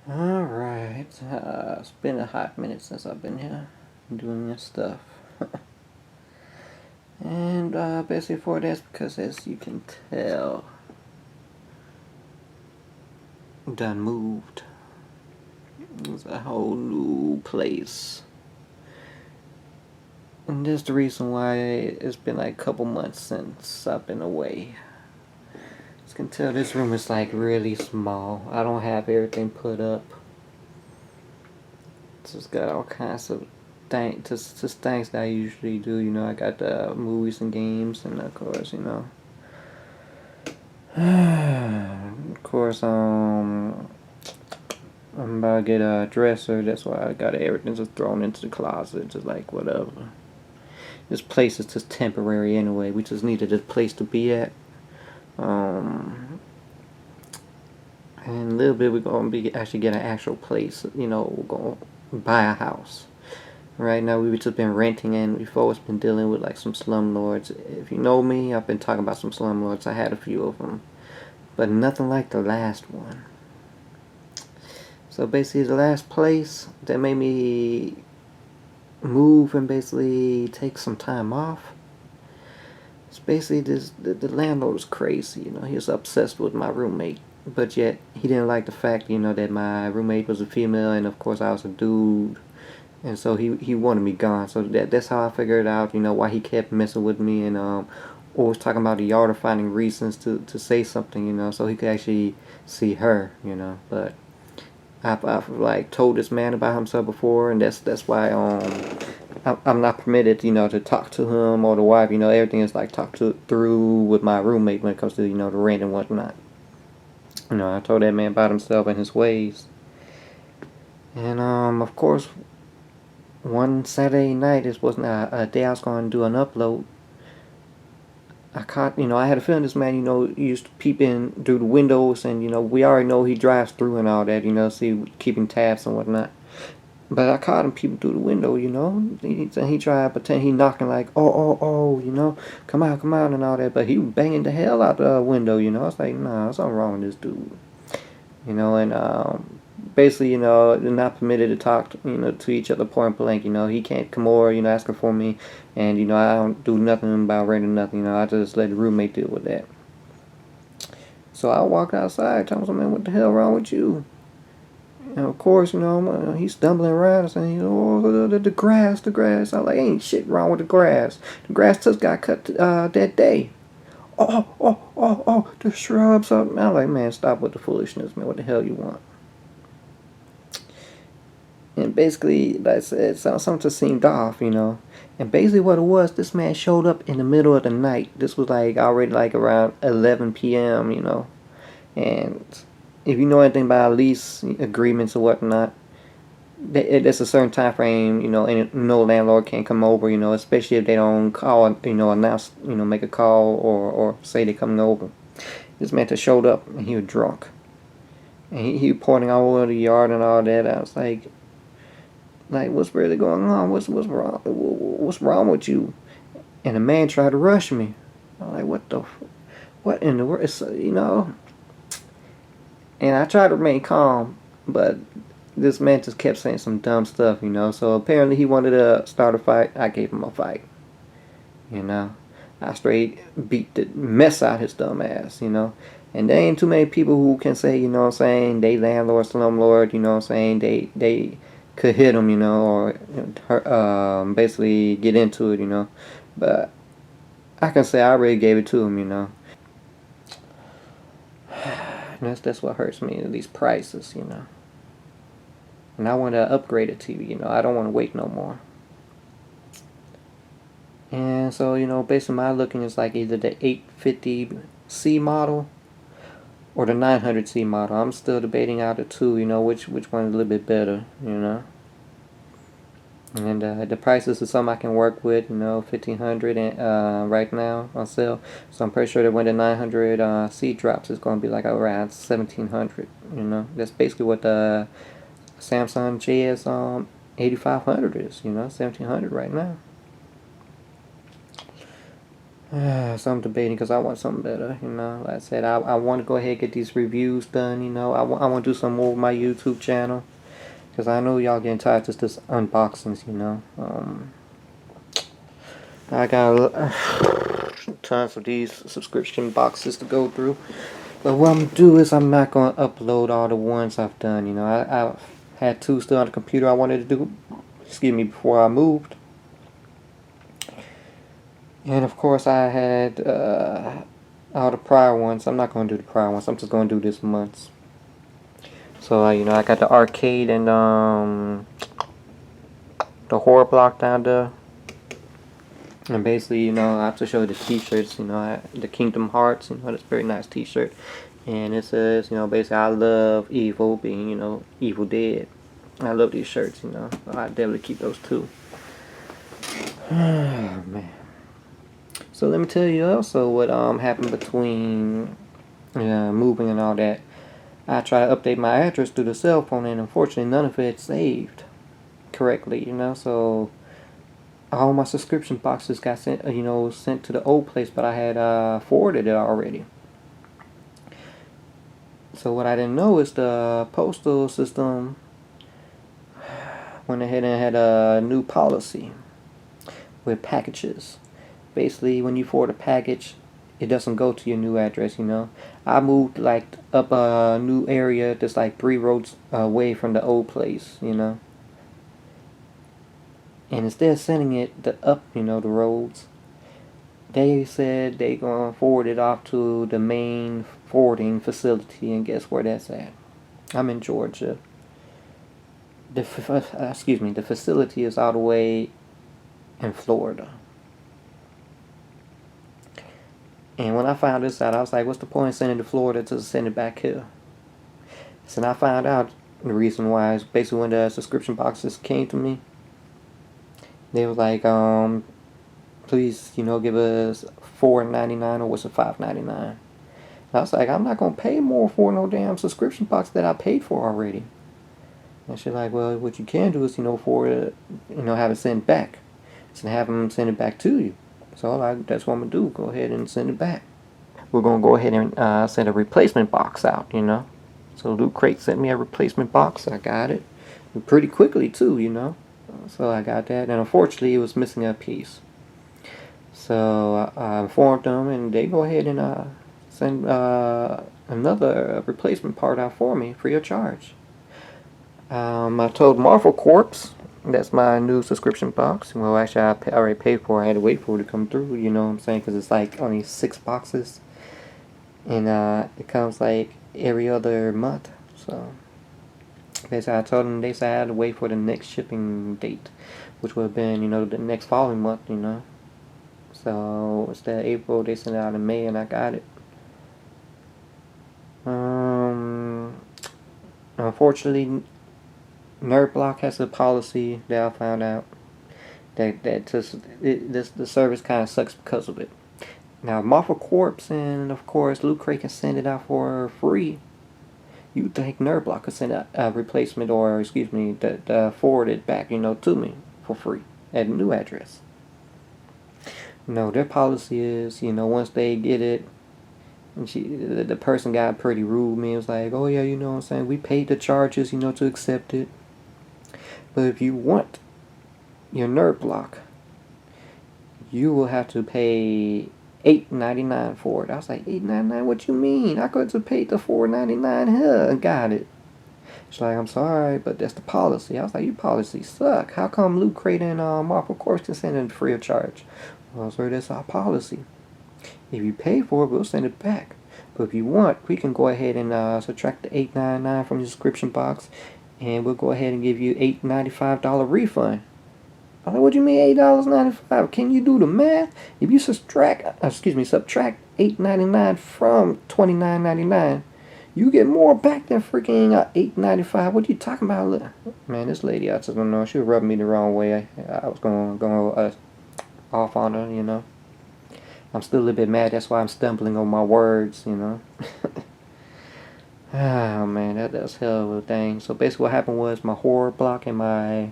Alright, it's been a hot minute since I've been here doing this stuff. And basically for that's because, as you can tell, done moved. It's a whole new place. And that's the reason why it's been like a couple months since I've been away. As you can tell, this room is like really small. I don't have everything put up. It's just got all kinds of just things that I usually do. I got the movies and games, and of course, of course, I'm about to get a dresser. That's why I got everything just thrown into the closet, just like whatever. This place is just temporary anyway. We just needed a place to be at. And a little bit we're gonna be actually get an actual place. We're gonna buy a house. Right now we've just been renting, and we've always been dealing with like some slumlords. If you know me, I've been talking about some slumlords. I had a few of them, but nothing like the last one. So basically, the last place that made me move and basically take some time off. It's basically the landlord was crazy. He was obsessed with my roommate, but yet he didn't like the fact that my roommate was a female, and of course I was a dude. And so he wanted me gone. So that's how I figured out, why he kept messing with me, and always talking about the yard, or finding reasons to say something, so he could actually see her, But I've like told this man about himself before, and that's why I'm not permitted, to talk to him or the wife. Everything is like talked through with my roommate when it comes to the rent and whatnot. I told that man about himself and his ways, and of course, one Saturday night, this wasn't a day I was going to do an upload. I caught, I had a feeling this man, used to peep in through the windows, and, we already know he drives through and all that, see, keeping tabs and whatnot. But I caught him peeping through the window, he tried to pretend he knocking like, oh, come out, and all that. But he was banging the hell out the window, I was like, nah, there's something wrong with this dude. And basically, they're not permitted to talk, to each other point blank. He can't come over, asking for me, and I don't do nothing about renting nothing. I just let the roommate deal with that. So I walked outside, telling him, man, what the hell wrong with you? And of course, he's stumbling around and saying, oh, the grass. I'm like, ain't shit wrong with the grass. The grass just got cut that day. Oh, the shrubs. I'm like, man, stop with the foolishness, man. What the hell you want? And basically, like I said, something just seemed off, And basically what it was, this man showed up in the middle of the night. This was like already like around 11 p.m., And if you know anything about lease agreements or whatnot, there's a certain time frame, and no landlord can come over, especially if they don't call, announce, make a call or say they're coming over. This man just showed up, and he was drunk. And he was pointing all over the yard and all that. I was like, what's really going on? What's wrong? What's wrong with you? And the man tried to rush me. I'm like, what in the world? And I tried to remain calm, but this man just kept saying some dumb stuff, So apparently he wanted to start a fight. I gave him a fight, I straight beat the mess out his dumb ass, And there ain't too many people who can say, they landlord, slumlord, they could hit him, or basically get into it, But I can say I really gave it to him, And that's what hurts me, these prices, And I want to upgrade a TV, I don't want to wait no more. And so, based on my looking, it's like either the 850C model or the 900C model. I'm still debating out the two, which one is a little bit better, And the prices is something I can work with, $1,500 right now on sale. So I'm pretty sure that when the 900C drops, it's going to be like around $1,700. That's basically what the Samsung JS 8500 is. $1,700 right now. So I'm debating because I want something better, you know. Like I said, I want to go ahead and get these reviews done, you know. I want to do some more with my YouTube channel because I know y'all getting tired of this unboxings, you know. I got tons of these subscription boxes to go through. But what I'm going to do is I'm not going to upload all the ones I've done, you know. I had two still on the computer I wanted to do, before I moved. And of course I had all the prior ones. I'm not going to do the prior ones. I'm just going to do this month's. So, you know, I got the arcade and the horror block down there. And basically, you know, I have to show the t-shirts, you know, the Kingdom Hearts, you know, that's a very nice t-shirt. And it says, you know, basically, I love evil, being, you know, Evil Dead. I love these shirts, you know. I definitely keep those too. Oh, man. So let me tell you also what happened between moving and all that. I tried to update my address through the cell phone, and unfortunately, none of it saved correctly, you know, so all my subscription boxes got sent to the old place, but I had forwarded it already. So what I didn't know is the postal system went ahead and had a new policy with packages. Basically, when you forward a package, it doesn't go to your new address, you know. I moved like up a new area that's like 3 roads away from the old place, you know. And instead of sending it up, you know, the roads, they said they gonna forward it off to the main forwarding facility, and guess where that's at? I'm in Georgia. The facility is all the way in Florida. And when I found this out, I was like, what's the point of sending it to Florida to send it back here? So I found out the reason why is basically when the subscription boxes came to me, they were like, please, you know, give us $4.99 or was it $5.99? I was like, I'm not gonna pay more for no damn subscription box that I paid for already. And she's like, well, what you can do is, you know, have it sent back, so have them send it back to you. So that's what I'm gonna do. Go ahead and send it back. We're gonna go ahead and send a replacement box out, you know. So Loot Crate sent me a replacement box. I got it pretty quickly too, you know. So I got that, and unfortunately, it was missing a piece. So I informed them, and they go ahead and send another replacement part out for me, free of charge. I told Marvel Corps, that's my new subscription box. Well, actually, I already paid for it. I had to wait for it to come through, you know what I'm saying? Because it's like only 6 boxes. And it comes like every other month. So basically, I told them, they said I had to wait for the next shipping date, which would have been, you know, the next following month, you know. So instead of April, they sent it out in May, and I got it. Unfortunately, nerdblock has a policy that I found out that the service kind of sucks because of it. Now, Marvel Corps and of course Loot Crate can send it out for free. You think nerdblock could send a replacement, or forward it back, you know, to me for free at a new address. No, their policy is, you know, once they get it, and the person got pretty rude. Me, was like, oh yeah, you know what I'm saying, we paid the charges, you know, to accept it. But if you want your nerdblock, you will have to pay $8.99 for it. I was like, $8.99? What you mean? I could have paid the $4.99 here and got it. She's like, I'm sorry, but that's the policy. I was like, your policies suck. How come Loot Crate and Marvel Corps can send it free of charge? Well, sir, that's our policy. If you pay for it, we'll send it back. But if you want, we can go ahead and subtract the $8.99 from your subscription box, and we'll go ahead and give you $8.95 refund. I was like, what do you mean $8.95? Can you do the math? If you subtract $8.99 from $29.99, you get more back than freaking $8.95. What are you talking about? Man, this lady, I just don't know. She was rubbing me the wrong way. I was going off on her, you know. I'm still a little bit mad. That's why I'm stumbling on my words, you know. Oh man, that's hell of a thing. So basically what happened was my horror block and my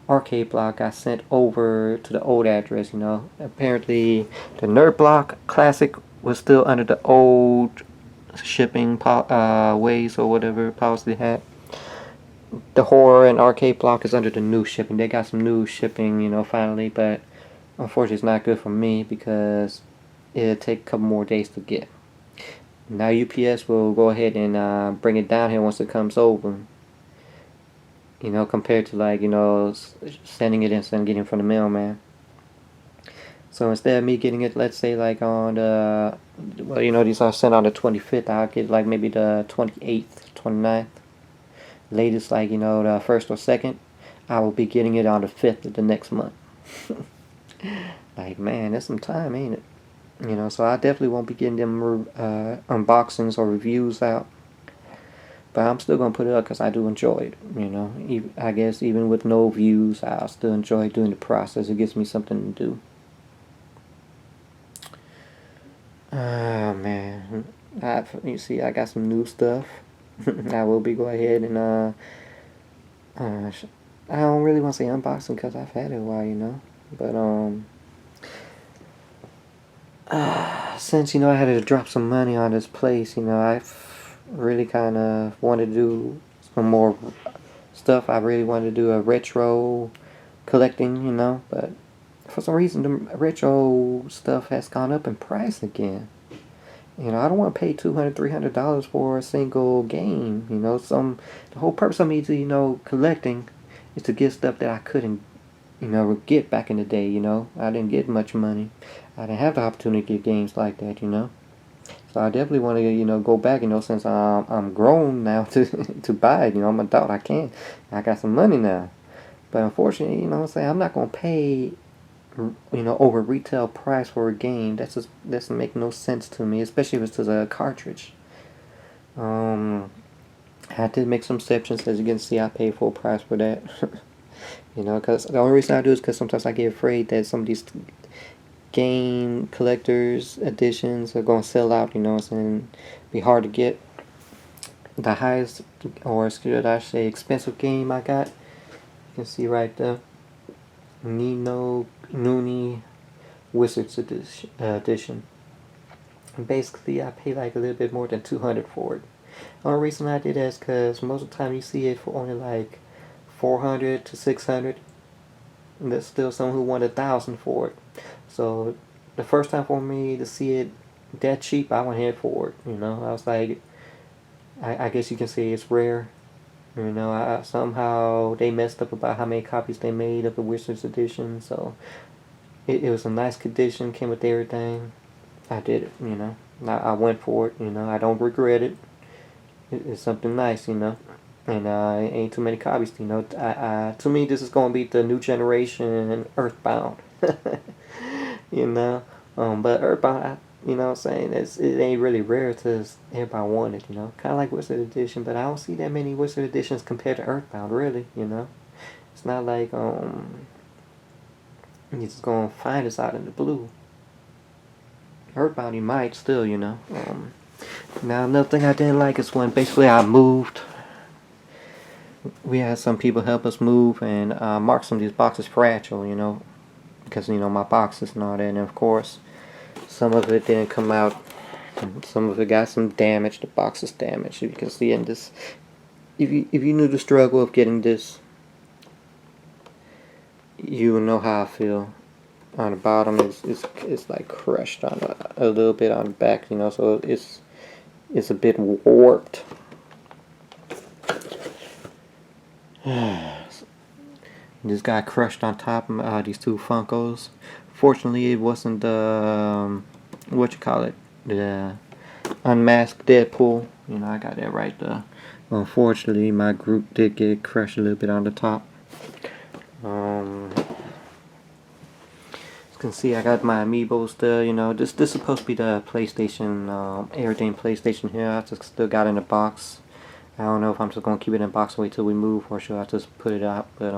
arcade block got sent over to the old address. Apparently the nerdblock classic was still under the old shipping ways or whatever policy they had. The horror and arcade block is under the new shipping. They got some new shipping, finally, but unfortunately it's not good for me because it'll take a couple more days to get. Now UPS will go ahead and bring it down here once it comes over. Compared to sending it instead of getting it from the mailman. So instead of me getting it, let's say on the, these are sent on the 25th, I'll get maybe the 28th, 29th. Latest, the 1st or 2nd, I will be getting it on the 5th of the next month. Man, that's some time, ain't it? So I definitely won't be getting them unboxings or reviews out. But I'm still going to put it up because I do enjoy it, I guess even with no views, I'll still enjoy doing the process. It gives me something to do. Oh, man. You see, I got some new stuff. I will be going ahead and, I don't really want to say unboxing because I've had it a while, But, since, I had to drop some money on this place, I've really kind of wanted to do some more stuff. I really wanted to do a retro collecting, but for some reason the retro stuff has gone up in price again. I don't want to pay $200, $300 for a single game. The whole purpose of me to collecting is to get stuff that I couldn't get back in the day. I didn't get much money. I didn't have the opportunity to get games like that. So I definitely want to, go back, since I'm grown now to buy it. I'm an adult, I got some money now. But unfortunately, I'm not going to pay, over retail price for a game. That just doesn't make no sense to me, especially if it's a cartridge. I did make some exceptions, as you can see, I paid full price for that. Because the only reason I do is because sometimes I get afraid that some of these game collectors editions are going to sell out, and be hard to get. The highest, or should I say expensive game I got, you can see right there, Nino Noonie Wizards edition. And basically I paid a little bit more than $200 for it. The only reason I did that is because most of the time you see it for only $400 to $600. And there's still someone who wanted $1,000 for it. So the first time for me to see it that cheap, I went ahead for it. I was like, I guess you can say it's rare. Somehow they messed up about how many copies they made of the Wizards edition. So it was a nice condition, came with everything. I did it. I went for it. I don't regret it. It's something nice. And ain't too many copies. To me, this is gonna be the new generation Earthbound. But Earthbound, what I'm saying, it ain't really rare to everybody want it. Kind of like Wizard Edition, but I don't see that many Wizard Editions compared to Earthbound. Really, it's not like you're just gonna find this out in the blue. Earthbound, you might still, Now another thing I didn't like is when basically I moved. We had some people help us move and mark some of these boxes fragile, because my boxes and all that, and of course some of it didn't come out, and some of it got some damage. The box is damaged. You can see in this, if you knew the struggle of getting this, you would know how I feel. On the bottom it's like crushed on a little bit on the back, so it's a bit warped. This guy crushed on top of these two Funkos. Fortunately, it wasn't the the unmasked Deadpool. I got that right there. Unfortunately, my group did get crushed a little bit on the top. As you can see, I got my amiibos there. This is supposed to be the PlayStation, everything PlayStation here. I just still got in the box. I don't know if I'm just gonna keep it in the box and wait till we move, or should I just put it out? But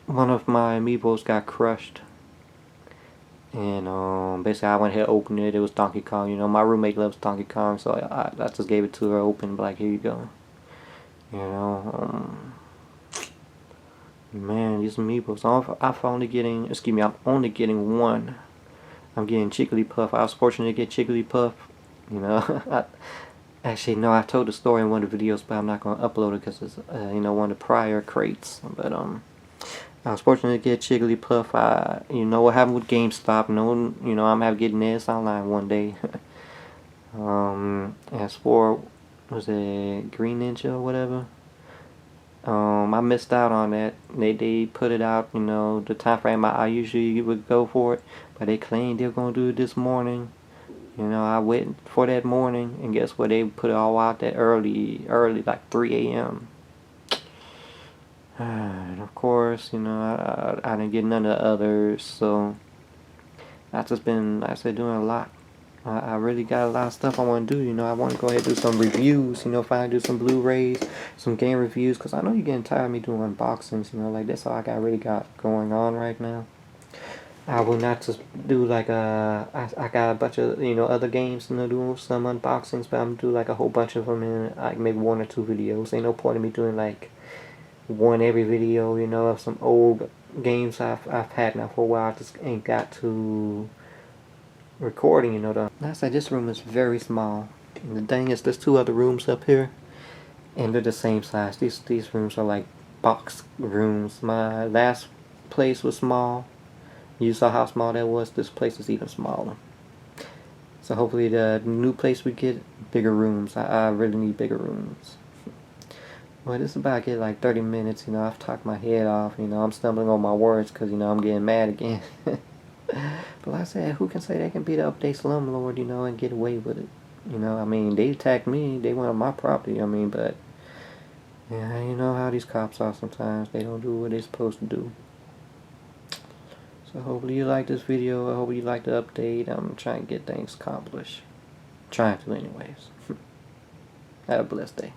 one of my amiibos got crushed, and basically I went ahead and opened it. It was Donkey Kong. My roommate loves Donkey Kong, so I just gave it to her open, but here you go. Man, these meatballs. I'm only getting, excuse me, I'm only getting one. I'm getting Jigglypuff. I was fortunate to get Jigglypuff. You know, actually, no, I told the story in one of the videos, but I'm not going to upload it because it's, you know, one of the prior crates. But, I was fortunate to get Jigglypuff. You know what happened with GameStop. No, you know, I'm getting this online one day. As for, was it Green Ninja or whatever? I missed out on that. They put it out, you know, the time frame I usually would go for it, but they claimed they're gonna do it this morning. You know, I waited for that morning, and guess what? They put it all out that early, like 3 a.m. And of course, you know, I didn't get none of the others, so I've just been, like I said, doing a lot. I really got a lot of stuff I want to do. You know, I want to go ahead and do some reviews. You know, finally do some Blu-rays, some game reviews, because I know you're getting tired of me doing unboxings. You know, like that's all I really got going on right now. I will not just do like I got a bunch of, you know, other games, you know, doing some unboxings, but I'm gonna do like a whole bunch of them in like maybe 1 or 2 videos. Ain't no point in me doing like one every video, you know, of some old games I've had now for a while. I just ain't got to recording, you know. Like I said, this room is very small. And the thing is, there's 2 other rooms up here, and they're the same size. These rooms are like box rooms. My last place was small. You saw how small that was. This place is even smaller. So hopefully the new place we get, bigger rooms. I really need bigger rooms. Well, this is about to get like 30 minutes. You know, I've talked my head off. You know, I'm stumbling on my words because, you know, I'm getting mad again. But like I said, who can say they can beat the update slumlord, you know, and get away with it? You know, I mean, they attacked me. They went on my property. I mean, but yeah, you know how these cops are sometimes. They don't do what they're supposed to do. So hopefully you like this video. I hope you like the update. I'm trying to get things accomplished. Trying to anyways. Have a blessed day.